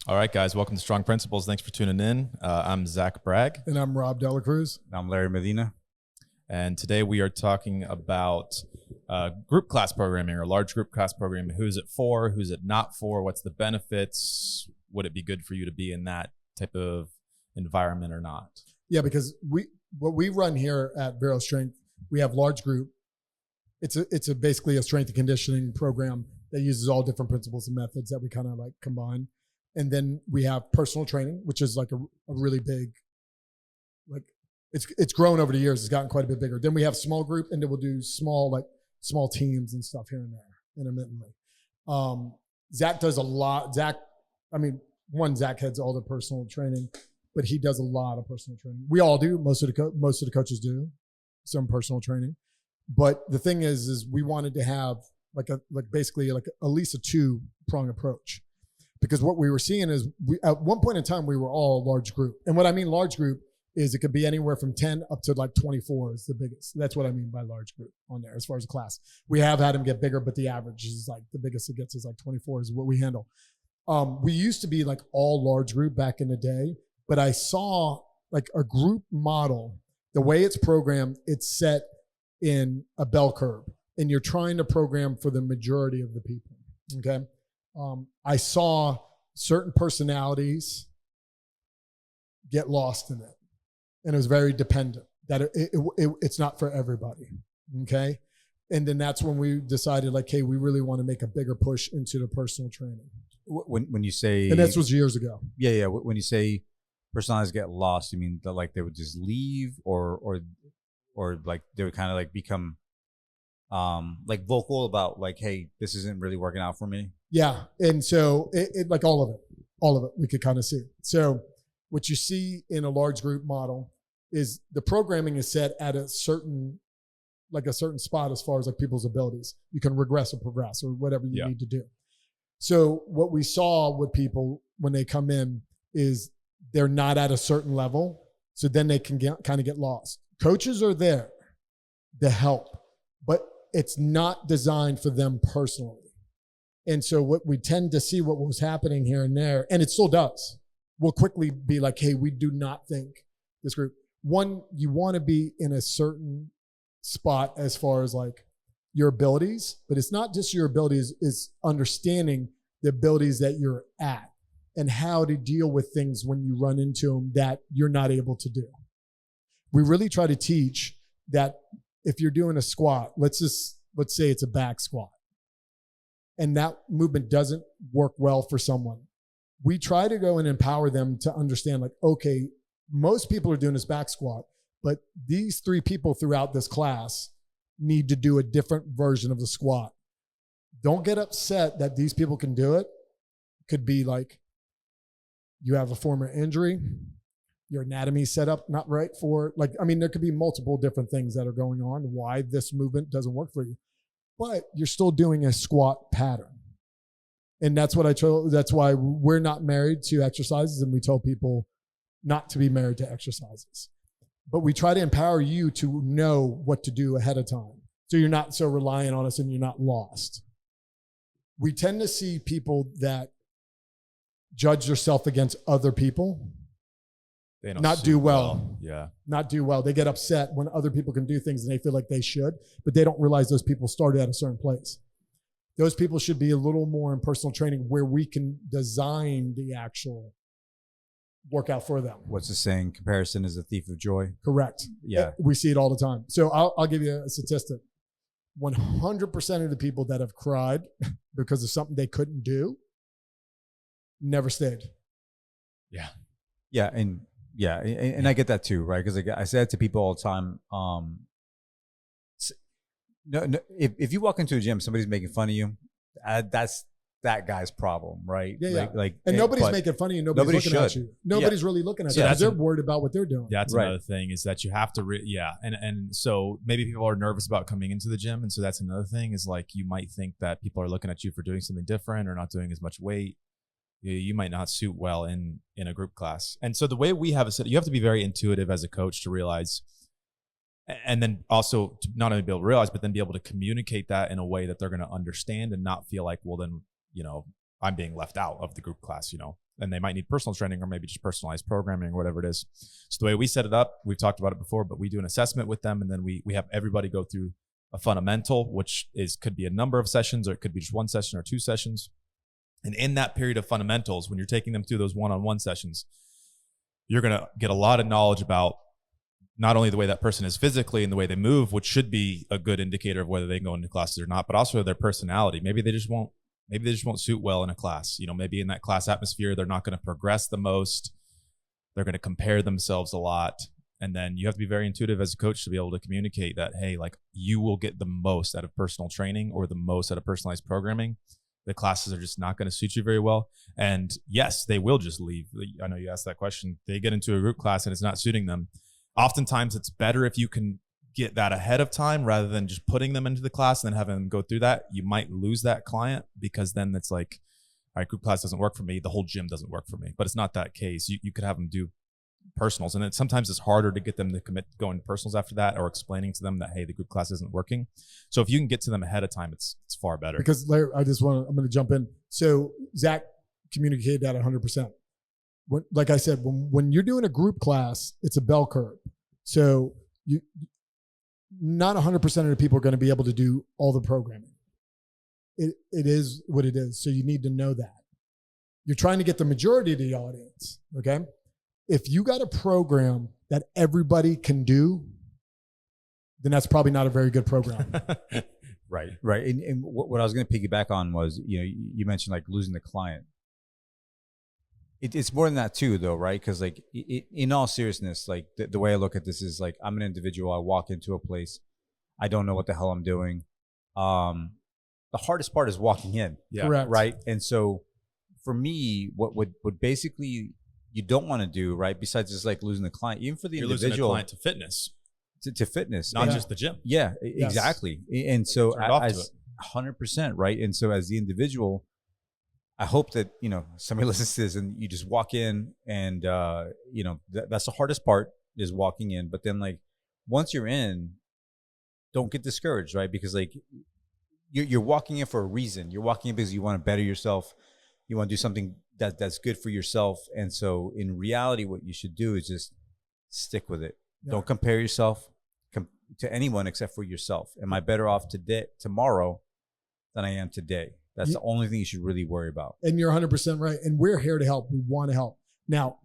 All right, guys, welcome to Strong Principles. Thanks for tuning in. I'm Zach Bragg. And I'm Rob Delacruz. I'm Larry Medina. And today we are talking about group class programming or large group class programming. Who's it for? Who's it not for? What's the benefits? Would it be good for you to be in that type of environment or not? Yeah, because what we run here at VeroStrength, we have large group. It's basically a strength and conditioning program that uses all different principles and methods that we kind of like combine. And then we have personal training, which is like a really big, like it's grown over the years. It's gotten quite a bit bigger. Then we have small group, and then we'll do small teams and stuff here and there intermittently. Zach does a lot. Zach heads all the personal training, but he does a lot of personal training. We all do. Most of the coaches do some personal training. But the thing is we wanted to have basically at least a 2-prong approach. Because what we were seeing is at one point in time, we were all large group. And what I mean large group is it could be anywhere from 10 up to like 24 is the biggest. That's what I mean by large group on there as far as a class. We have had them get bigger, but the average is like the biggest it gets is like 24 is what we handle. We used to be like all large group back in the day, but I saw like a group model, the way it's programmed, it's set in a bell curve, and you're trying to program for the majority of the people, okay? I saw certain personalities get lost in it, and it was very dependent that it's not for everybody. Okay. And then that's when we decided like, hey, we really want to make a bigger push into the personal training. When you say, and this was years ago. Yeah. When you say personalities get lost, you mean that like they would just leave or like they would kind of like become like vocal about like, hey, this isn't really working out for me. Yeah. And so it like all of it, we could kind of see. So what you see in a large group model is the programming is set at a certain spot as far as like people's abilities. You can regress or progress or whatever you need to do. So what we saw with people when they come in is they're not at a certain level. So then they can kind of get lost. Coaches are there to help, but it's not designed for them personally. And so what we tend to see what was happening here and there, and it still does, we'll quickly be like, hey, we do not think this group. One, you want to be in a certain spot as far as like your abilities, but it's not just your abilities, it's understanding the abilities that you're at and how to deal with things when you run into them that you're not able to do. We really try to teach that if you're doing a squat, let's say it's a back squat, and that movement doesn't work well for someone. We try to go and empower them to understand like, okay, most people are doing this back squat, but these 3 people throughout this class need to do a different version of the squat. Don't get upset that these people can do it. Could be like you have a former injury, your anatomy set up not right for it. There could be multiple different things that are going on why this movement doesn't work for you. But you're still doing a squat pattern. And that's why we're not married to exercises, and we tell people not to be married to exercises. But we try to empower you to know what to do ahead of time. So you're not so reliant on us and you're not lost. We tend to see people that judge themselves against other people They not do well. Yeah. Not do well. They get upset when other people can do things and they feel like they should, but they don't realize those people started at a certain place. Those people should be a little more in personal training where we can design the actual workout for them. What's the saying? Comparison is a thief of joy. Correct. Yeah. We see it all the time. So I'll give you a statistic. 100% of the people that have cried because of something they couldn't do never stayed. Yeah. Yeah. And I get that too, right? Because I say it to people all the time. No, if you walk into a gym, somebody's making fun of you, that's that guy's problem, right? Yeah. And nobody's making fun of you. Nobody's looking at you. Nobody's really looking at you because they're worried about what they're doing. That's another thing is that you have to, and so maybe people are nervous about coming into the gym. And so that's another thing is like you might think that people are looking at you for doing something different or not doing as much weight. You might not suit well in a group class. And so the way we have it set, you have to be very intuitive as a coach to realize, and then also to not only be able to realize, but then be able to communicate that in a way that they're going to understand and not feel like, well, then, I'm being left out of the group class, you know, and they might need personal training or maybe just personalized programming or whatever it is. So the way we set it up, we've talked about it before, but we do an assessment with them, and then we have everybody go through a fundamental, which could be a number of sessions, or it could be just one session or 2 sessions. And in that period of fundamentals, when you're taking them through those one-on-one sessions, you're going to get a lot of knowledge about not only the way that person is physically and the way they move, which should be a good indicator of whether they can go into classes or not, but also their personality. Maybe they just won't suit well in a class. You know, maybe in that class atmosphere, they're not going to progress the most. They're going to compare themselves a lot. And then you have to be very intuitive as a coach to be able to communicate that, hey, like, you will get the most out of personal training or the most out of personalized programming. The classes are just not going to suit you very well. And yes, they will just leave. I know you asked that question. They get into a group class and it's not suiting them. Oftentimes it's better if you can get that ahead of time rather than just putting them into the class and then having them go through that. You might lose that client because then it's like, all right, group class doesn't work for me. The whole gym doesn't work for me. But it's not that case. You could have them do personals, and then sometimes it's harder to get them to commit to going to personals after that, or explaining to them that, hey, the group class isn't working. So if you can get to them ahead of time, it's far better. Because Larry, I'm going to jump in. So Zach communicated that 100%. Like I said, when you're doing a group class, it's a bell curve. So not 100% of the people are going to be able to do all the programming. It is what it is. So you need to know that. You're trying to get the majority of the audience, okay? If you got a program that everybody can do, then that's probably not a very good program. Right. And what I was going to piggyback on was, you know, you mentioned like losing the client. It's more than that too, though, right? Because like in all seriousness, like the way I look at this is like, I'm an individual. I walk into a place, I don't know what the hell I'm doing. The hardest part is walking in. Yeah. Correct. Right. And so for me, what basically you don't want to do, right, besides just like losing the client, even for the You're individual, losing a client to fitness, to fitness, not just the gym. Yeah, Yes. exactly. And so Turned off to as 100%, right? And so as the individual, I hope that, you know, somebody listens to this and you just walk in and, you know, that's the hardest part, is walking in. But then like, once you're in, don't get discouraged, right? Because like you're walking in for a reason. You're walking in because you want to better yourself. You want to do something that's good for yourself. And so in reality, what you should do is just stick with it. Yeah. Don't compare yourself to anyone except for yourself. Am I better off tomorrow than I am today? That's the only thing you should really worry about. And you're 100% right. And we're here to help. We want to help. Now,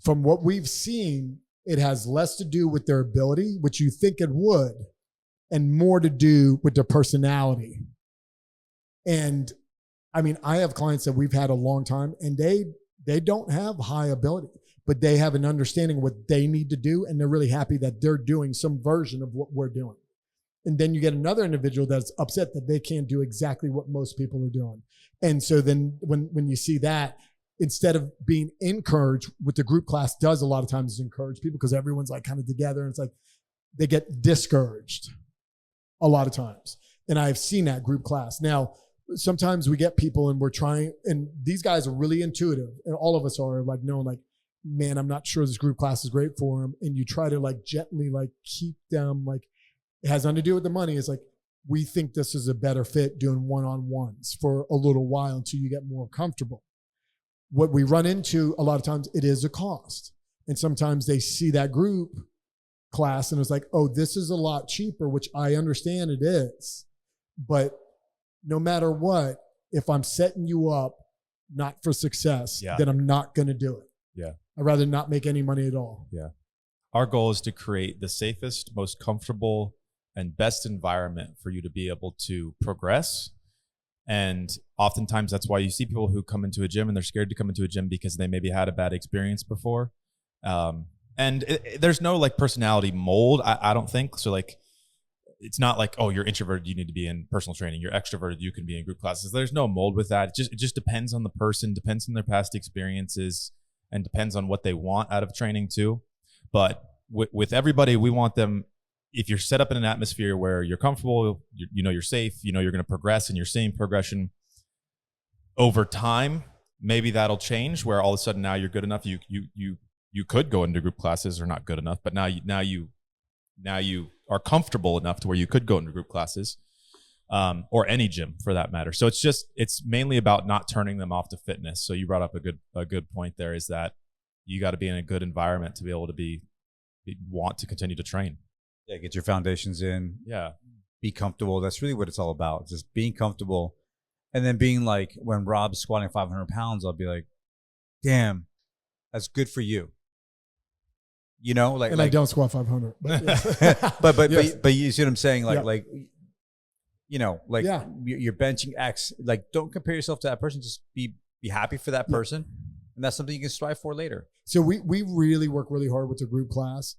from what we've seen, it has less to do with their ability, which you think it would, and more to do with their personality. And I mean, I have clients that we've had a long time, and they don't have high ability, but they have an understanding of what they need to do, and they're really happy that they're doing some version of what we're doing. And then you get another individual that's upset that they can't do exactly what most people are doing. And so then when you see that, instead of being encouraged, what the group class does a lot of times is encourage people, because everyone's like kind of together, and it's like they get discouraged a lot of times. And I've seen that group class. Now, sometimes we get people and we're trying, and these guys are really intuitive, and all of us are like, knowing like, man, I'm not sure this group class is great for them. And you try to like gently like keep them, like, it has nothing to do with the money. It's like, we think this is a better fit doing one-on-ones for a little while until you get more comfortable. What we run into a lot of times, it is a cost. And sometimes they see that group class and it's like, oh, this is a lot cheaper, which I understand it is. But no matter what, if I'm setting you up not for success, then I'm not going to do it. Yeah. I'd rather not make any money at all. Yeah. Our goal is to create the safest, most comfortable, and best environment for you to be able to progress. And oftentimes that's why you see people who come into a gym and they're scared to come into a gym because they maybe had a bad experience before. And there's no like personality mold, I don't think. So like, it's not like, oh, you're introverted, you need to be in personal training. You're extroverted, you can be in group classes. There's no mold with that. It just depends on the person, depends on their past experiences, and depends on what they want out of training too. But with everybody, we want them, if you're set up in an atmosphere where you're comfortable, you know you're safe, you know you're going to progress, and you're seeing progression over time, maybe that'll change where all of a sudden now you're good enough. You could go into group classes, or not good enough, but now you are comfortable enough to where you could go into group classes. or any gym for that matter. So it's mainly about not turning them off to fitness. So you brought up a good point there, is that you got to be in a good environment to be able to want to continue to train. Yeah, get your foundations in. Yeah. Be comfortable. That's really what it's all about. Just being comfortable. And then being like, when Rob's squatting 500 pounds, I'll be like, damn, that's good for you. You know, like, and I don't squat 500. But yes. but you see what I'm saying? Like, yeah. like, you know, like yeah. You're benching X. Like, don't compare yourself to that person. Just be happy for that person. Yeah. And that's something you can strive for later. So we really work really hard with the group class,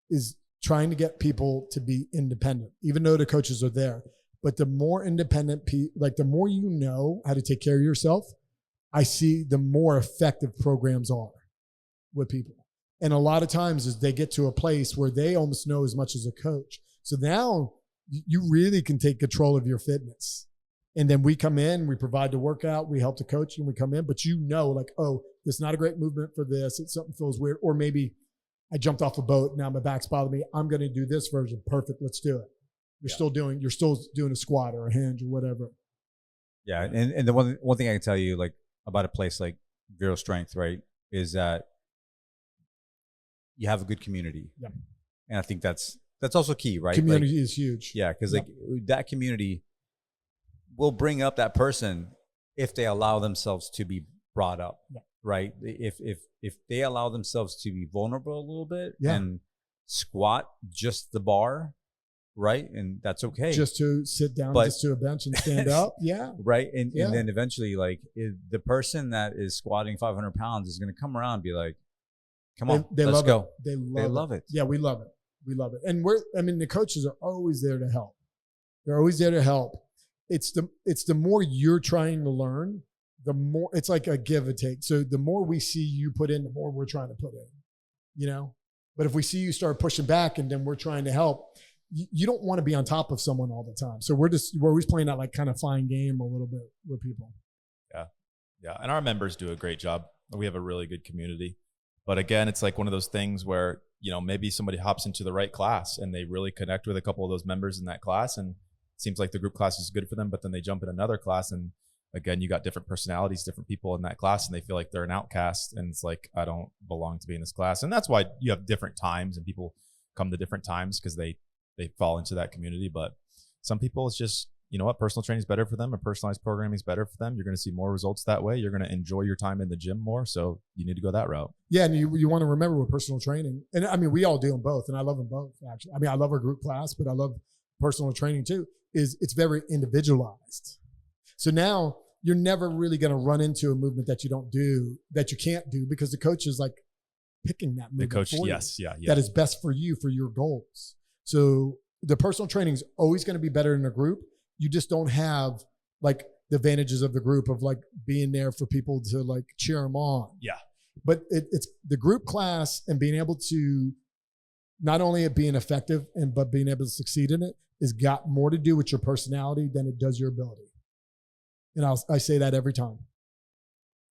is trying to get people to be independent, even though the coaches are there. But the more independent, like the more you know how to take care of yourself, I see the more effective programs are with people. And a lot of times is they get to a place where they almost know as much as a coach. So now you really can take control of your fitness. And then we come in, we provide the workout, we help the coach, and we come in, but you know, like, oh, this is not a great movement for this. It's something feels weird. Or maybe I jumped off a boat, now my back's bothering me. I'm going to do this version. Perfect. Let's do it. You're still doing a squat or a hinge or whatever. Yeah. And the one thing I can tell you, like, about a place like VeroStrength, right, is that you have a good community. Yeah. And I think that's also key, right? Community is huge. Yeah. Cause like that community will bring up that person if they allow themselves to be brought up. Yeah. Right. If they allow themselves to be vulnerable a little bit and squat just the bar, right? And that's okay. Just to sit down, just to a bench and stand up. Yeah. Right. And then eventually, like, the person that is squatting 500 pounds is going to come around and be like, come on, let's go. They love it. Yeah, we love it. We love it. And the coaches are always there to help. They're always there to help. It's the more you're trying to learn, the more it's like a give and take. So the more we see you put in, the more we're trying to put in, you know? But if we see you start pushing back and then we're trying to help, you don't want to be on top of someone all the time. So we're always playing that like kind of fine game a little bit with people. Yeah. Yeah. And our members do a great job. We have a really good community. But again, it's like one of those things where, you know, maybe somebody hops into the right class and they really connect with a couple of those members in that class, and it seems like the group class is good for them, but then they jump in another class and again, you got different personalities, different people in that class, and they feel like they're an outcast, and it's like, I don't belong to be in this class. And that's why you have different times and people come to different times, because they fall into that community. But some people, it's just, you know what, personal training is better for them, and personalized programming is better for them. You're going to see more results that way. You're going to enjoy your time in the gym more. So you need to go that route. Yeah. And you want to remember with personal training, and I mean, we all do them both, and I love them both, actually. I mean, I love our group class, but I love personal training too, is it's very individualized. So now you're never really going to run into a movement that you don't do, that you can't do, because the coach is like picking that movement the coach, for yes, you, yeah, that is best for you, for your goals. So the personal training is always going to be better in a group. You just don't have like the advantages of the group of like being there for people to like cheer them on. Yeah. But it's the group class, and being able to not only it being effective but being able to succeed in it has got more to do with your personality than it does your ability. And I say that every time.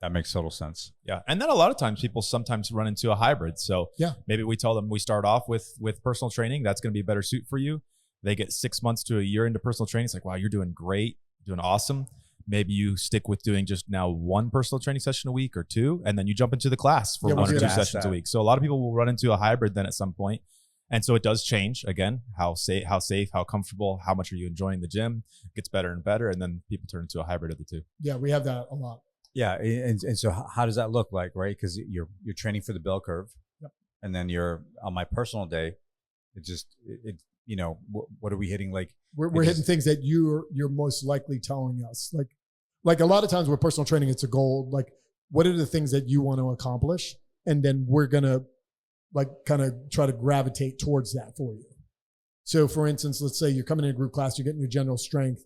That makes total sense. Yeah. And then a lot of times people sometimes run into a hybrid. So maybe we tell them we start off with personal training. That's going to be a better suit for you. They get 6 months to a year into personal training. It's like, wow, you're doing great, doing awesome. Maybe you stick with doing just now one personal training session a week or two, and then you jump into the class for 1 or 2 sessions a week. So a lot of people will run into a hybrid then at some point. And so it does change, again, how safe, how comfortable, how much are you enjoying the gym? It gets better and better. And then people turn into a hybrid of the two. Yeah, we have that a lot. Yeah. And so how does that look like, right? Because you're training for the bell curve. Yep. And then you're on my personal day. It you know, what are we hitting? Like we're hitting things that you're most likely telling us. Like a lot of times with personal training, it's a goal. Like, what are the things that you want to accomplish? And then we're going to like kind of try to gravitate towards that for you. So for instance, let's say you're coming in a group class, you're getting your general strength,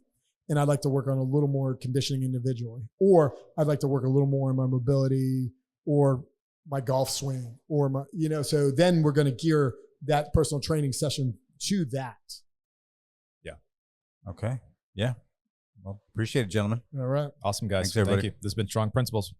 and I'd like to work on a little more conditioning individually, or I'd like to work a little more on my mobility or my golf swing or my, you know, so then we're going to gear that personal training session to that. Yeah. Okay. Yeah. Well, appreciate it, gentlemen. All right. Awesome, guys. Thanks, everybody. Thank you. This has been Strong Principles.